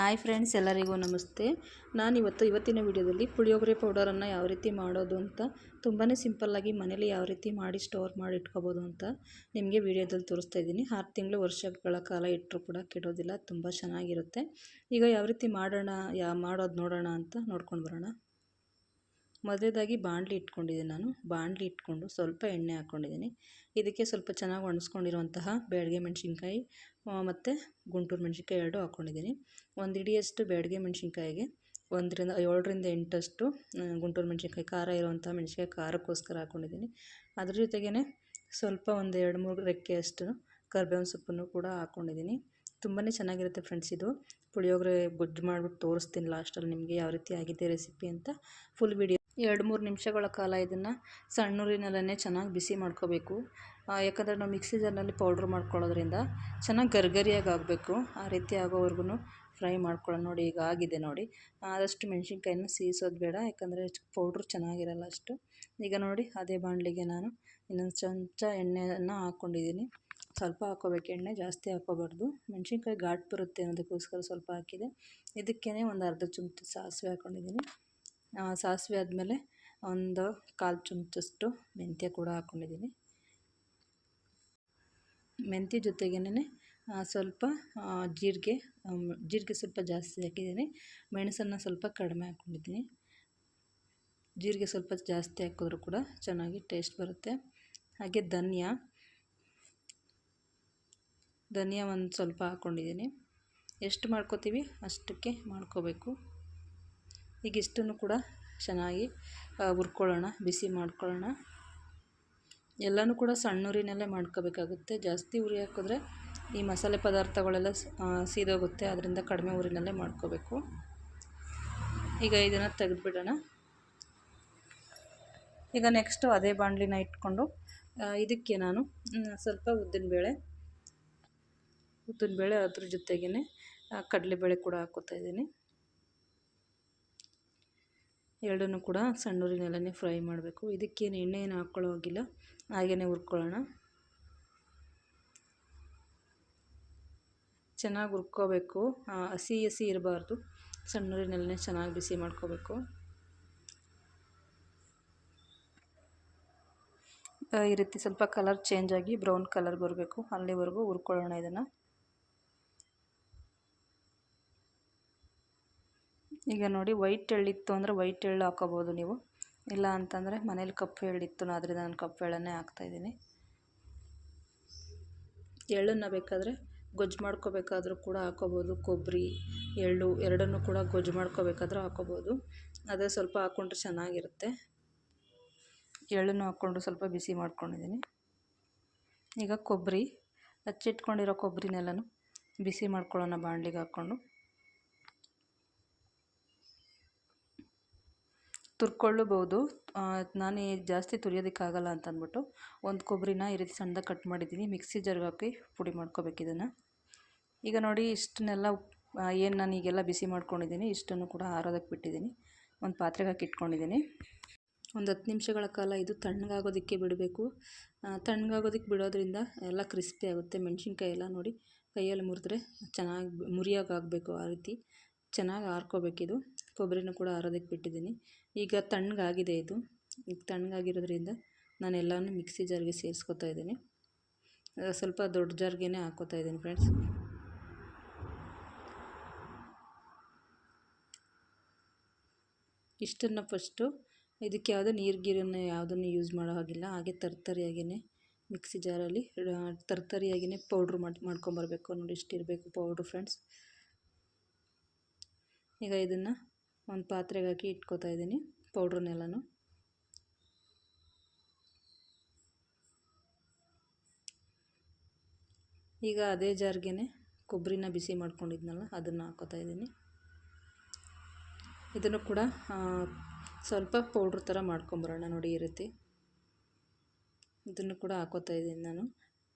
Hi friends, ಎಲ್ಲರಿಗೂ ನಮಸ್ತೆ. ಇವತ್ತಿನ ವಿಡಿಯೋದಲ್ಲಿ ಪುಳಿಯೋಗರೆ ಪೌಡರನ್ನು ಯಾವ ರೀತಿ ಮಾಡೋದು ಅಂತ ತುಂಬಾ ಸಿಂಪಲ್ಲಾಗಿ ಮನೇಲಿ ಯಾವ ರೀತಿ ಮಾಡಿ ಸ್ಟೋರ್ ಮಾಡಿ ಇಟ್ಕೋಬೋದು ಅಂತ ನಿಮಗೆ ವಿಡಿಯೋದಲ್ಲಿ ತೋರಿಸ್ತಾ ಇದ್ದೀನಿ. 6 ತಿಂಗಳು ವರ್ಷಗಳ ಕಾಲ ಇಟ್ಟರೂ ಕೂಡ ಕೆಡೋದಿಲ್ಲ, ತುಂಬ ಚೆನ್ನಾಗಿರುತ್ತೆ. ಈಗ ಯಾವ ರೀತಿ ಮಾಡೋದು ನೋಡೋಣ ಅಂತ ನೋಡ್ಕೊಂಡು ಬರೋಣ. ಮೊದಲೇದಾಗಿ ಬಾಣಲಿ ಇಟ್ಕೊಂಡಿದ್ದೀನಿ. ಬಾಣಲಿ ಇಟ್ಕೊಂಡು ಸ್ವಲ್ಪ ಎಣ್ಣೆ ಹಾಕ್ಕೊಂಡಿದ್ದೀನಿ. ಇದಕ್ಕೆ ಸ್ವಲ್ಪ ಚೆನ್ನಾಗಿ ಒಣಸ್ಕೊಂಡಿರುವಂತಹ ಬ್ಯಾಡಗೆ ಮೆಣಸಿನ್ಕಾಯಿ ಮತ್ತು ಗುಂಟೂರು ಮೆಣಸಿನ್ಕಾಯಿ 2 ಹಾಕ್ಕೊಂಡಿದ್ದೀನಿ. 1 ಹಿಡಿಯಷ್ಟು ಬ್ಯಾಡಗೆ ಮೆಣಸಿನ್ಕಾಯಿಗೆ 7ರಿಂದ 8 ಗುಂಟೂರು ಮೆಣಸಿನ್ಕಾಯಿ, ಖಾರ ಇರುವಂಥ ಮೆಣಸಿನ್ಕಾಯಿ ಖಾರಕ್ಕೋಸ್ಕರ ಹಾಕ್ಕೊಂಡಿದ್ದೀನಿ. ಅದ್ರ ಜೊತೆಗೇ ಸ್ವಲ್ಪ 1-2-3 ರೆಕ್ಕೆಯಷ್ಟು ಕರಿಬೇವಿನ ಸೊಪ್ಪನ್ನು ಕೂಡ ಹಾಕ್ಕೊಂಡಿದ್ದೀನಿ. ತುಂಬಾ ಚೆನ್ನಾಗಿರುತ್ತೆ ಫ್ರೆಂಡ್ಸ್. ಇದು ಪುಳಿಯೋಗರೆ ಗೊಜ್ಜು ಮಾಡಿಬಿಟ್ಟು ತೋರಿಸ್ತೀನಿ ಲಾಸ್ಟಲ್ಲಿ ನಿಮಗೆ ಯಾವ ರೀತಿ ಆಗಿದೆ ರೆಸಿಪಿ ಅಂತ. ಫುಲ್ ವಿಡಿಯೋ 2-3 ನಿಮಿಷಗಳ ಕಾಲ ಇದನ್ನು ಸಣ್ಣೂರಿನಲ್ಲೇ ಚೆನ್ನಾಗಿ ಬಿಸಿ ಮಾಡ್ಕೋಬೇಕು. ಯಾಕಂದರೆ ನಾವು ಮಿಕ್ಸಿ ಜಾರ್ನಲ್ಲಿ ಪೌಡ್ರ್ ಮಾಡ್ಕೊಳ್ಳೋದ್ರಿಂದ ಚೆನ್ನಾಗಿ ಗರಿಗರಿಯಾಗಿ ಆಗಬೇಕು. ಆ ರೀತಿ ಆಗೋವರೆಗೂ ಫ್ರೈ ಮಾಡ್ಕೊಳ್ಳೋಣ. ನೋಡಿ, ಈಗ ಆಗಿದೆ ನೋಡಿ. ಆದಷ್ಟು ಮೆಣಸಿನ್ಕಾಯಿನ ಸೀಸೋದು ಬೇಡ, ಯಾಕಂದರೆ ಪೌಡ್ರು ಚೆನ್ನಾಗಿರಲ್ಲ ಅಷ್ಟು. ಈಗ ನೋಡಿ, ಅದೇ ಬಾಣಲಿಗೆ ನಾನು ಇನ್ನೊಂದು ಚಮಚ ಎಣ್ಣೆಯನ್ನು ಹಾಕ್ಕೊಂಡಿದ್ದೀನಿ. ಸ್ವಲ್ಪ ಹಾಕ್ಕೋಬೇಕು ಎಣ್ಣೆ, ಜಾಸ್ತಿ ಹಾಕ್ಕೋಬಾರ್ದು. ಮೆಣಸಿನ್ಕಾಯಿ ಘಾಟ್ ಬರುತ್ತೆ ಅನ್ನೋದಕ್ಕೋಸ್ಕರ ಸ್ವಲ್ಪ ಹಾಕಿದೆ. ಇದಕ್ಕೇ ಒಂದು ಅರ್ಧ ಚಮಚ ಸಾಸಿವೆ ಹಾಕ್ಕೊಂಡಿದ್ದೀನಿ. ಸಾಸಿವೆ ಆದಮೇಲೆ 1/4 ಚಮಚಷ್ಟು ಮೆಂತ್ಯ ಕೂಡ ಹಾಕ್ಕೊಂಡಿದ್ದೀನಿ. ಮೆಂತ್ಯ ಜೊತೆಗೇ ಸ್ವಲ್ಪ ಜೀರಿಗೆ ಸ್ವಲ್ಪ ಜಾಸ್ತಿ ಹಾಕಿದ್ದೀನಿ. ಮೆಣಸನ್ನು ಸ್ವಲ್ಪ ಕಡಿಮೆ ಹಾಕ್ಕೊಂಡಿದ್ದೀನಿ. ಜೀರಿಗೆ ಸ್ವಲ್ಪ ಜಾಸ್ತಿ ಹಾಕಿದ್ರೂ ಕೂಡ ಚೆನ್ನಾಗಿ ಟೇಸ್ಟ್ ಬರುತ್ತೆ. ಹಾಗೆ ಧನಿಯಾ ಒಂದು ಸ್ವಲ್ಪ ಹಾಕ್ಕೊಂಡಿದ್ದೀನಿ. ಎಷ್ಟು ಮಾಡ್ಕೋತೀವಿ ಅಷ್ಟಕ್ಕೆ ಮಾಡ್ಕೋಬೇಕು. ಈಗ ಇಷ್ಟನ್ನು ಕೂಡ ಚೆನ್ನಾಗಿ ಹುರ್ಕೊಳ್ಳೋಣ, ಬಿಸಿ ಮಾಡ್ಕೊಳ್ಳೋಣ. ಎಲ್ಲನೂ ಕೂಡ ಸಣ್ಣೂರಿನಲ್ಲೇ ಮಾಡ್ಕೋಬೇಕಾಗುತ್ತೆ. ಜಾಸ್ತಿ ಉರಿ ಹಾಕಿದ್ರೆ ಈ ಮಸಾಲೆ ಪದಾರ್ಥಗಳೆಲ್ಲ ಸೀದೋಗುತ್ತೆ. ಅದರಿಂದ ಕಡಿಮೆ ಊರಿನಲ್ಲೇ ಮಾಡ್ಕೋಬೇಕು. ಈಗ ಇದನ್ನು ತೆಗೆದುಬಿಡೋಣ. ಈಗ ನೆಕ್ಸ್ಟು ಅದೇ ಬಾಣಲಿನ ಇಟ್ಕೊಂಡು ಇದಕ್ಕೆ ನಾನು ಸ್ವಲ್ಪ ಉದ್ದಿನಬೇಳೆ, ಅದ್ರ ಜೊತೆಗೇ ಕಡಲೆಬೇಳೆ ಕೂಡ ಹಾಕ್ಕೋತಾ ಇದ್ದೀನಿ. ಎರಡನ್ನೂ ಕೂಡ ಸಣ್ಣೂರಿನಲ್ಲೇ ಫ್ರೈ ಮಾಡಬೇಕು. ಇದಕ್ಕೇನು ಎಣ್ಣೆ ಏನು ಹಾಕ್ಕೊಳ್ಳೋ ಹೋಗಿಲ್ಲ, ಹಾಗೆಯೇ ಹುರ್ಕೊಳ್ಳೋಣ. ಚೆನ್ನಾಗಿ ಹುರ್ಕೋಬೇಕು, ಹಸಿ ಇರಬಾರ್ದು. ಸಣ್ಣೂರಿನಲ್ಲೇ ಚೆನ್ನಾಗಿ ಬಿಸಿ ಮಾಡ್ಕೋಬೇಕು. ಈ ರೀತಿ ಸ್ವಲ್ಪ ಕಲರ್ ಚೇಂಜ್ ಆಗಿ ಬ್ರೌನ್ ಕಲರ್ ಬರಬೇಕು, ಅಲ್ಲಿವರೆಗೂ ಹುರ್ಕೊಳ್ಳೋಣ ಇದನ್ನು. ಈಗ ನೋಡಿ, ವೈಟ್ ಎಳ್ಳಿತ್ತು ಅಂದರೆ ವೈಟ್ ಎಳ್ಳು ಹಾಕೋಬೋದು ನೀವು. ಇಲ್ಲ ಅಂತಂದರೆ ಮನೇಲಿ ಕಪ್ಪು ಎಳ್ಳಿತ್ತು, ಅದರಿಂದ ನಾನು ಕಪ್ಪು ಎಳ್ಳನ್ನೇ ಹಾಕ್ತಾಯಿದ್ದೀನಿ. ಎಳ್ಳನ್ನು ಬೇಕಾದರೆ ಗೊಜ್ಜು ಮಾಡ್ಕೋಬೇಕಾದ್ರೂ ಕೂಡ ಹಾಕೋಬೋದು. ಕೊಬ್ಬರಿ, ಎಳ್ಳು ಎರಡನ್ನೂ ಕೂಡ ಗೊಜ್ಜು ಮಾಡ್ಕೋಬೇಕಾದ್ರೂ ಹಾಕೋಬೋದು. ಅದೇ ಸ್ವಲ್ಪ ಹಾಕ್ಕೊಂಡ್ರೆ ಚೆನ್ನಾಗಿರುತ್ತೆ. ಎಳ್ಳನ್ನು ಹಾಕ್ಕೊಂಡು ಸ್ವಲ್ಪ ಬಿಸಿ ಮಾಡ್ಕೊಂಡಿದ್ದೀನಿ. ಈಗ ಹಚ್ಚಿಟ್ಕೊಂಡಿರೋ ಕೊಬ್ಬರಿನೆಲ್ಲನೂ ಬಿಸಿ ಮಾಡ್ಕೊಳ್ಳೋಣ ಬಾಣಲಿಗೆ ಹಾಕ್ಕೊಂಡು. ತುರ್ಕೊಳ್ಳಬಹುದು. ನಾನು ಜಾಸ್ತಿ ತುರಿಯೋದಕ್ಕಾಗಲ್ಲ ಅಂತ ಅಂದ್ಬಿಟ್ಟು ಒಂದು ಕೊಬ್ಬರಿನ ಈ ರೀತಿ ಸಣ್ಣದಾಗಿ ಕಟ್ ಮಾಡಿದ್ದೀನಿ. ಮಿಕ್ಸಿ ಜಾರ್ಗೆ ಹಾಕಿ ಪುಡಿ ಮಾಡ್ಕೋಬೇಕು ಇದನ್ನು. ಈಗ ನೋಡಿ, ಇಷ್ಟನ್ನೆಲ್ಲ ಏನು ನಾನು ಈಗೆಲ್ಲ ಬಿಸಿ ಮಾಡ್ಕೊಂಡಿದ್ದೀನಿ, ಇಷ್ಟನ್ನು ಕೂಡ ಆರೋದಕ್ಕೆ ಬಿಟ್ಟಿದ್ದೀನಿ. ಒಂದು ಪಾತ್ರೆಗೆ ಹಾಕಿ ಇಟ್ಕೊಂಡಿದ್ದೀನಿ. ಒಂದು 10 ನಿಮಿಷಗಳ ಕಾಲ ಇದು ತಣ್ಣಗಾಗೋದಕ್ಕೆ ಬಿಡಬೇಕು. ತಣ್ಣಗಾಗೋದಕ್ಕೆ ಬಿಡೋದ್ರಿಂದ ಎಲ್ಲ ಕ್ರಿಸ್ಪಿ ಆಗುತ್ತೆ. ಮೆಣಸಿನ್ಕಾಯಿ ಎಲ್ಲ ನೋಡಿ, ಕೈಯಲ್ಲಿ ಮುರಿದ್ರೆ ಚೆನ್ನಾಗಿ ಮುರಿಯೋಕ್ಕಾಗಬೇಕು. ಆ ರೀತಿ ಚೆನ್ನಾಗಿ ಆರ್ಕೋಬೇಕಿದು. ಕೊಬ್ಬರಿನೂ ಕೂಡ ಆರೋದಕ್ಕೆ ಬಿಟ್ಟಿದ್ದೀನಿ. ಈಗ ತಣ್ಣಗಾಗಿದೆ ಇದು. ಈಗ ತಣ್ಣಗಾಗಿರೋದ್ರಿಂದ ನಾನು ಎಲ್ಲನೂ ಮಿಕ್ಸಿ ಜಾರ್ಗೆ ಸೇರಿಸ್ಕೊತಾ ಇದ್ದೀನಿ. ಸ್ವಲ್ಪ ದೊಡ್ಡ ಜಾರ್ಗೆ ಹಾಕ್ಕೋತಾ ಇದ್ದೀನಿ ಫ್ರೆಂಡ್ಸ್. ಇಷ್ಟನ್ನು ಫಸ್ಟು ಇದಕ್ಕೆ ಯಾವುದೇ ನೀರಿನ ಯಾವುದನ್ನು ಯೂಸ್ ಮಾಡೋ ಹಾಗಿಲ್ಲ. ಹಾಗೆ ತರ್ತರಿಯಾಗಿಯೇ ಮಿಕ್ಸಿ ಜಾರಲ್ಲಿ ತರ್ತರಿಯಾಗಿಯೇ ಪೌಡ್ರ್ ಮಾಡ್ಕೊಂಬರ್ಬೇಕು. ನೋಡಿ, ಇಷ್ಟಿರಬೇಕು ಪೌಡ್ರು ಫ್ರೆಂಡ್ಸ್. ಈಗ ಇದನ್ನು ಒಂದು ಪಾತ್ರೆಗೆ ಹಾಕಿ ಇಟ್ಕೋತಾ ಇದ್ದೀನಿ ಪೌಡ್ರನ್ನೆಲ್ಲನೂ. ಈಗ ಅದೇ ಜಾರ್ಗೆ ಕೊಬ್ಬರಿನ ಬಿಸಿ ಮಾಡ್ಕೊಂಡಿದ್ನಲ್ಲ ಅದನ್ನು ಹಾಕ್ಕೋತಾ ಇದ್ದೀನಿ. ಇದನ್ನು ಕೂಡ ಸ್ವಲ್ಪ ಪೌಡ್ರ್ ಥರ ಮಾಡ್ಕೊಂಬರೋಣ. ನೋಡಿ, ಈ ರೀತಿ ಇದನ್ನು ಕೂಡ ಹಾಕ್ಕೋತಾ ಇದ್ದೀನಿ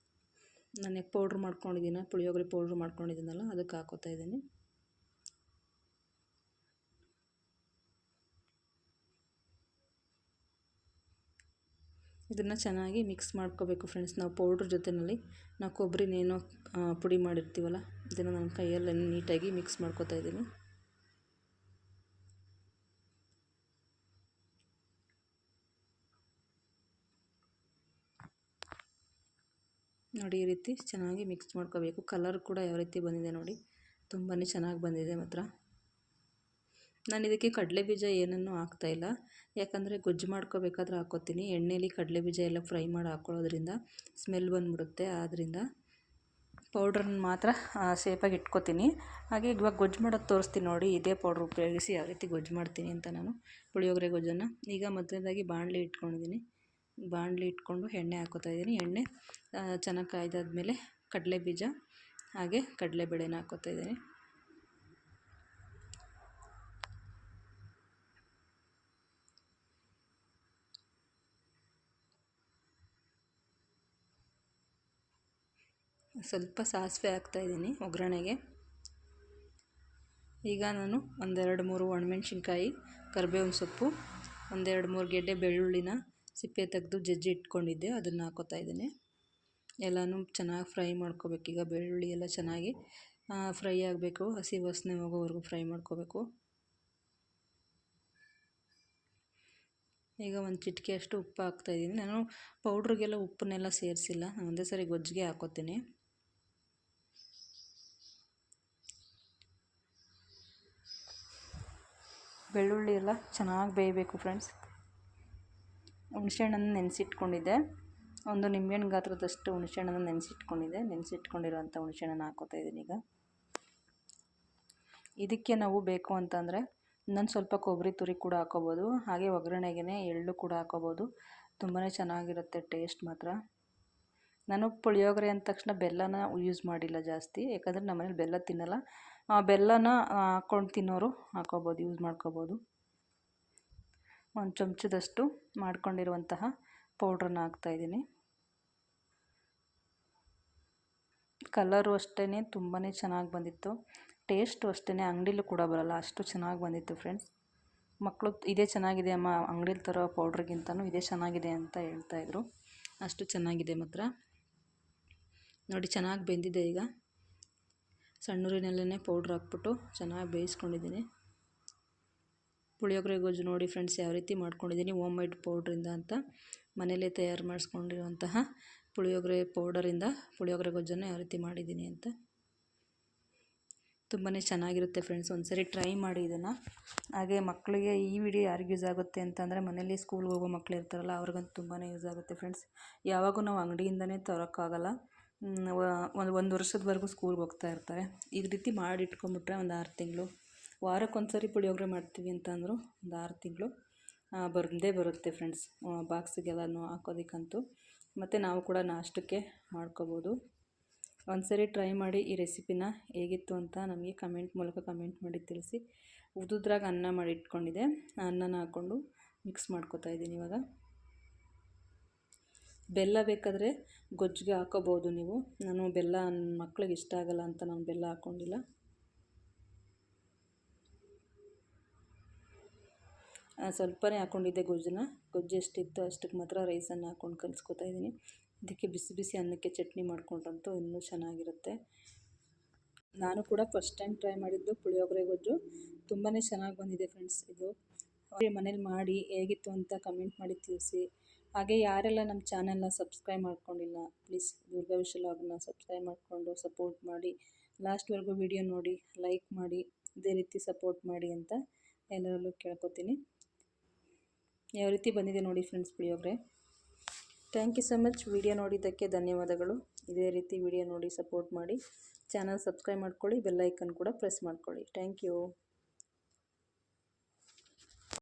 ನಾನು ಪೌಡ್ರ್ ಮಾಡ್ಕೊಂಡಿದ್ದೀನಿ, ಪುಳಿಯೋಗರೆ ಪೌಡ್ರ್ ಮಾಡ್ಕೊಂಡಿದ್ದೀನಲ್ಲ ಅದಕ್ಕೆ ಹಾಕ್ಕೋತಾ ಇದ್ದೀನಿ. ಇದನ್ನು ಚೆನ್ನಾಗಿ ಮಿಕ್ಸ್ ಮಾಡ್ಕೋಬೇಕು ಫ್ರೆಂಡ್ಸ್. ನಾವು ಪೌಡ್ರ್ ಜೊತೆಯಲ್ಲಿ ನಾವು ಕೊಬ್ಬರಿನೇನೋ ಪುಡಿ ಮಾಡಿರ್ತೀವಲ್ಲ ಇದನ್ನು ನನ್ನ ಕೈಯಲ್ಲಿ ನೀಟಾಗಿ ಮಿಕ್ಸ್ ಮಾಡ್ಕೊತಾ ಇದ್ದೀನಿ. ನೋಡಿ ಈ ರೀತಿ ಚೆನ್ನಾಗಿ ಮಿಕ್ಸ್ ಮಾಡ್ಕೋಬೇಕು. ಕಲರ್ ಕೂಡ ಯಾವ ರೀತಿ ಬಂದಿದೆ ನೋಡಿ, ತುಂಬಾ ಚೆನ್ನಾಗಿ ಬಂದಿದೆ ಮಾತ್ರ. ನಾನು ಇದಕ್ಕೆ ಕಡಲೆ ಬೀಜ ಏನನ್ನೂ ಹಾಕ್ತಾಯಿಲ್ಲ, ಯಾಕಂದರೆ ಗೊಜ್ಜು ಮಾಡ್ಕೋಬೇಕಾದ್ರೆ ಹಾಕ್ಕೋತೀನಿ. ಎಣ್ಣೆಲಿ ಕಡಲೆ ಬೀಜ ಎಲ್ಲ ಫ್ರೈ ಮಾಡಿ ಹಾಕ್ಕೊಳ್ಳೋದ್ರಿಂದ ಸ್ಮೆಲ್ ಬಂದುಬಿಡುತ್ತೆ. ಆದ್ದರಿಂದ ಪೌಡ್ರನ್ನ ಮಾತ್ರ ಸೇಫಾಗಿ ಇಟ್ಕೋತೀನಿ. ಹಾಗೆ ಇವಾಗ ಗೊಜ್ಜು ಮಾಡೋದು ತೋರಿಸ್ತೀನಿ ನೋಡಿ. ಇದೇ ಪೌಡ್ರ್ ಉಪಯೋಗಿಸಿ ಯಾವ ರೀತಿ ಗೊಜ್ಜು ಮಾಡ್ತೀನಿ ಅಂತ ನಾನು ಪುಳಿಯೋಗರೆ ಗೊಜ್ಜನ್ನು. ಈಗ ಮೊದಲನೇದಾಗಿ ಬಾಣಲಿ ಇಟ್ಕೊಂಡಿದ್ದೀನಿ. ಬಾಣಲಿ ಇಟ್ಕೊಂಡು ಎಣ್ಣೆ ಹಾಕ್ಕೋತಾ ಇದ್ದೀನಿ. ಎಣ್ಣೆ ಚೆನ್ನಾಗಿ ಕಾಯ್ದಾದ್ಮೇಲೆ ಕಡಲೆ ಬೀಜ ಹಾಗೆ ಕಡಲೆಬೇಳೆನ ಹಾಕ್ಕೋತಾ ಇದ್ದೀನಿ. ಸ್ವಲ್ಪ ಸಾಸಿವೆ ಹಾಕ್ತಾಯಿದ್ದೀನಿ ಒಗ್ಗರಣೆಗೆ. ಈಗ ನಾನು 1-2-3 ಒಣಮೆಣ್ಸಿನ್ಕಾಯಿ, ಕರಿಬೇವಿನ ಸೊಪ್ಪು, 1-2-3 ಗೆಡ್ಡೆ ಬೆಳ್ಳುಳ್ಳಿನ ಸಿಪ್ಪೆ ತೆಗೆದು ಜಜ್ಜಿ ಇಟ್ಕೊಂಡಿದ್ದೆ, ಅದನ್ನು ಹಾಕ್ಕೋತಾ ಇದ್ದೀನಿ. ಎಲ್ಲನೂ ಚೆನ್ನಾಗಿ ಫ್ರೈ ಮಾಡ್ಕೋಬೇಕು. ಈಗ ಬೆಳ್ಳುಳ್ಳಿ ಎಲ್ಲ ಚೆನ್ನಾಗಿ ಫ್ರೈ ಆಗಬೇಕು, ಹಸಿ ವಾಸನೆ ಹೋಗೋವರೆಗೂ ಫ್ರೈ ಮಾಡ್ಕೋಬೇಕು. ಈಗ ಒಂದು ಚಿಟಿಕೆ ಅಷ್ಟು ಉಪ್ಪು ಹಾಕ್ತಾಯಿದ್ದೀನಿ. ನಾನು ಪೌಡ್ರಿಗೆಲ್ಲ ಉಪ್ಪನ್ನೆಲ್ಲ ಸೇರಿಸಿಲ್ಲ, ಒಂದೇ ಸರಿ ಗೊಜ್ಜಿಗೆ ಹಾಕ್ಕೋತೀನಿ. ಬೆಳ್ಳುಳ್ಳಿ ಎಲ್ಲ ಚೆನ್ನಾಗಿ ಬೇಯಬೇಕು ಫ್ರೆಂಡ್ಸ್. ಹುಣಸೆಹಣ್ಣನ್ನು ನೆನೆಸಿಟ್ಕೊಂಡಿದ್ದೆ, ಒಂದು ನಿಂಬೆಹಣ್ಣು ಗಾತ್ರದಷ್ಟು ಹುಣಸೆಹಣ್ಣನ್ನು ನೆನೆಸಿಟ್ಕೊಂಡಿರೋಂಥ ಹುಣಸೆಹಣ್ಣನ್ನು ಹಾಕ್ಕೋತಾ ಇದ್ದೀನಿ. ಈಗ ಇದಕ್ಕೆ ನಾವು ಬೇಕು ಅಂತಂದರೆ ಇನ್ನೊಂದು ಸ್ವಲ್ಪ ಕೊಬ್ಬರಿ ತುರಿ ಕೂಡ ಹಾಕ್ಕೋಬೋದು. ಹಾಗೆ ಒಗ್ಗರಣೆಗೆ ಎಳ್ಳು ಕೂಡ ಹಾಕ್ಕೋಬೋದು. ತುಂಬಾ ಚೆನ್ನಾಗಿರುತ್ತೆ ಟೇಸ್ಟ್ ಮಾತ್ರ. ನಾನು ಪುಳಿಯೋಗರೆ ಅಂದ ತಕ್ಷಣ ಬೆಲ್ಲನ ಯೂಸ್ ಮಾಡಿಲ್ಲ ಜಾಸ್ತಿ, ಯಾಕಂದರೆ ನಮ್ಮನೇಲಿ ಬೆಲ್ಲ ತಿನ್ನಲ್ಲ. ಬೆಲ್ಲನ ಹಾಕ್ಕೊಂಡು ತಿನ್ನೋರು ಹಾಕ್ಕೋಬೋದು, ಯೂಸ್ ಮಾಡ್ಕೋಬೋದು. ಒಂದು ಚಮಚದಷ್ಟು ಮಾಡ್ಕೊಂಡಿರುವಂತಹ ಪೌಡ್ರನ್ನ ಹಾಕ್ತಾಯಿದ್ದೀನಿ. ಕಲರು ಅಷ್ಟೇ ತುಂಬಾ ಚೆನ್ನಾಗಿ ಬಂದಿತ್ತು. ಟೇಸ್ಟು ಅಷ್ಟೇ, ಅಂಗಡಿಲೂ ಕೂಡ ಬರೋಲ್ಲ ಅಷ್ಟು ಚೆನ್ನಾಗಿ ಬಂದಿತ್ತು ಫ್ರೆಂಡ್ಸ್. ಮಕ್ಕಳು ಇದೇ ಚೆನ್ನಾಗಿದೆ ಅಮ್ಮ, ಅಂಗಡಿಲಿ ತರೋ ಪೌಡ್ರಿಗಿಂತನೂ ಇದೇ ಚೆನ್ನಾಗಿದೆ ಅಂತ ಹೇಳ್ತಾಯಿದ್ರು. ಅಷ್ಟು ಚೆನ್ನಾಗಿದೆ ಮಾತ್ರ. ನೋಡಿ ಚೆನ್ನಾಗಿ ಬೆಂದಿದೆ. ಈಗ ಸಣ್ಣೂರಿನಲ್ಲೇ ಪೌಡ್ರ್ ಹಾಕ್ಬಿಟ್ಟು ಚೆನ್ನಾಗಿ ಬೇಯಿಸ್ಕೊಂಡಿದ್ದೀನಿ. ಪುಳಿಯೋಗರೆ ಗೊಜ್ಜು ನೋಡಿ ಫ್ರೆಂಡ್ಸ್ ಯಾವ ರೀತಿ ಮಾಡ್ಕೊಂಡಿದ್ದೀನಿ ಹೋಮ್ ಮೇಡ್ ಪೌಡ್ರಿಂದ ಅಂತ. ಮನೇಲೇ ತಯಾರು ಮಾಡಿಸ್ಕೊಂಡಿರುವಂತಹ ಪುಳಿಯೋಗರೆ ಪೌಡರಿಂದ ಪುಳಿಯೋಗರೆ ಗೊಜ್ಜನ್ನು ಯಾವ ರೀತಿ ಮಾಡಿದ್ದೀನಿ ಅಂತ. ತುಂಬಾ ಚೆನ್ನಾಗಿರುತ್ತೆ ಫ್ರೆಂಡ್ಸ್, ಒಂದ್ಸರಿ ಟ್ರೈ ಮಾಡಿ ಇದನ್ನು. ಹಾಗೆ ಮಕ್ಕಳಿಗೆ ಈ ವಿಡಿಯೋ ಯಾರಿಗೆ ಯೂಸ್ ಆಗುತ್ತೆ ಅಂತಂದರೆ ಮನೇಲಿ ಸ್ಕೂಲ್ಗೆ ಹೋಗೋ ಮಕ್ಳು ಇರ್ತಾರಲ್ಲ, ಅವ್ರಿಗಂತೂ ತುಂಬಾ ಯೂಸ್ ಆಗುತ್ತೆ ಫ್ರೆಂಡ್ಸ್. ಯಾವಾಗೂ ನಾವು ಅಂಗಡಿಯಿಂದನೇ ತರೋಕ್ಕಾಗಲ್ಲ, ಒಂದು ವರ್ಷದವರೆಗೂ ಸ್ಕೂಲ್ಗೆ ಹೋಗ್ತಾ ಇರ್ತಾರೆ. ಈ ರೀತಿ ಮಾಡಿ ಇಟ್ಕೊಂಡ್ಬಿಟ್ರೆ ಒಂದು 6 ತಿಂಗಳು, ವಾರಕ್ಕೊಂದ್ಸರಿ ಪುಳಿಯೋಗರೆ ಮಾಡ್ತೀವಿ ಅಂತ ಅಂದರು ಒಂದು 6 ತಿಂಗಳು ಬಂದೇ ಬರುತ್ತೆ ಫ್ರೆಂಡ್ಸ್, ಬಾಕ್ಸಿಗೆಲ್ಲನೂ ಹಾಕೋದಕ್ಕಂತೂ. ಮತ್ತು ನಾವು ಕೂಡ ನಾಷ್ಟಕ್ಕೆ ಮಾಡ್ಕೋಬೋದು. ಒಂದ್ಸರಿ ಟ್ರೈ ಮಾಡಿ ಈ ರೆಸಿಪಿನ ಹೇಗಿತ್ತು ಅಂತ ನಮಗೆ ಕಮೆಂಟ್ ಮೂಲಕ ಕಮೆಂಟ್ ಮಾಡಿ ತಿಳಿಸಿ. ಉದುದ್ರಾಗ ಅನ್ನ ಮಾಡಿ ಇಟ್ಕೊಂಡಿದ್ದೆ, ಅನ್ನನ ಹಾಕ್ಕೊಂಡು ಮಿಕ್ಸ್ ಮಾಡ್ಕೊತಾ ಇದ್ದೀನಿ. ಇವಾಗ ಬೆಲ್ಲ ಬೇಕಾದರೆ ಗೊಜ್ಜಿಗೆ ಹಾಕೋಬೋದು ನೀವು. ನಾನು ಬೆಲ್ಲ ನನ್ನ ಮಕ್ಳಿಗೆ ಇಷ್ಟ ಆಗಲ್ಲ ಅಂತ ನಾನು ಬೆಲ್ಲ ಹಾಕ್ಕೊಂಡಿಲ್ಲ. ಸ್ವಲ್ಪನೇ ಹಾಕ್ಕೊಂಡಿದ್ದೆ ಗೊಜ್ಜು ಎಷ್ಟಿತ್ತು ಅಷ್ಟಕ್ಕೆ ಮಾತ್ರ ರೈಸನ್ನು ಹಾಕ್ಕೊಂಡು ಕಲಿಸ್ಕೊತಾ ಇದ್ದೀನಿ. ಇದಕ್ಕೆ ಬಿಸಿ ಬಿಸಿ ಅನ್ನಕ್ಕೆ ಚಟ್ನಿ ಮಾಡ್ಕೊಂಡ್ರಂತೂ ಇನ್ನೂ ಚೆನ್ನಾಗಿರುತ್ತೆ. ನಾನು ಕೂಡ ಫಸ್ಟ್ ಟೈಮ್ ಟ್ರೈ ಮಾಡಿದ್ದು ಪುಳಿಯೋಗರೆ ಗೊಜ್ಜು, ತುಂಬಾ ಚೆನ್ನಾಗಿ ಬಂದಿದೆ ಫ್ರೆಂಡ್ಸ್. ಇದು ಮನೇಲಿ ಮಾಡಿ ಹೇಗಿತ್ತು ಅಂತ ಕಮೆಂಟ್ ಮಾಡಿ ತಿಳಿಸಿ. ಹಾಗೆ ಯಾರೆಲ್ಲ ನಮ್ಮ ಚಾನಲ್ನ ಸಬ್ಸ್ಕ್ರೈಬ್ ಮಾಡ್ಕೊಂಡಿಲ್ಲ ಪ್ಲೀಸ್ ದುರ್ಗಾ ವಿಶಾಲ್ ವ್ಲಾಗ್ನ ಸಬ್ಸ್ಕ್ರೈಬ್ ಮಾಡಿಕೊಂಡು ಸಪೋರ್ಟ್ ಮಾಡಿ, ಲಾಸ್ಟ್ವರೆಗೂ ವಿಡಿಯೋ ನೋಡಿ ಲೈಕ್ ಮಾಡಿ, ಇದೇ ರೀತಿ ಸಪೋರ್ಟ್ ಮಾಡಿ ಅಂತ ಎಲ್ಲರಲ್ಲೂ ಕೇಳ್ಕೊತೀನಿ. ಯಾವ ರೀತಿ ಬಂದಿದೆ ನೋಡಿ friends puliyogare. Thank you so much. Video ನೋಡಿದ್ದಕ್ಕೆ ಧನ್ಯವಾದಗಳು. ಇದೇ ರೀತಿ ವಿಡಿಯೋ ನೋಡಿ ಸಪೋರ್ಟ್ ಮಾಡಿ, ಚಾನಲ್ ಸಬ್ಸ್ಕ್ರೈಬ್ ಮಾಡ್ಕೊಳ್ಳಿ, ಬೆಲ್ ಐಕನ್ ಕೂಡ ಪ್ರೆಸ್ ಮಾಡ್ಕೊಳ್ಳಿ. Thank you.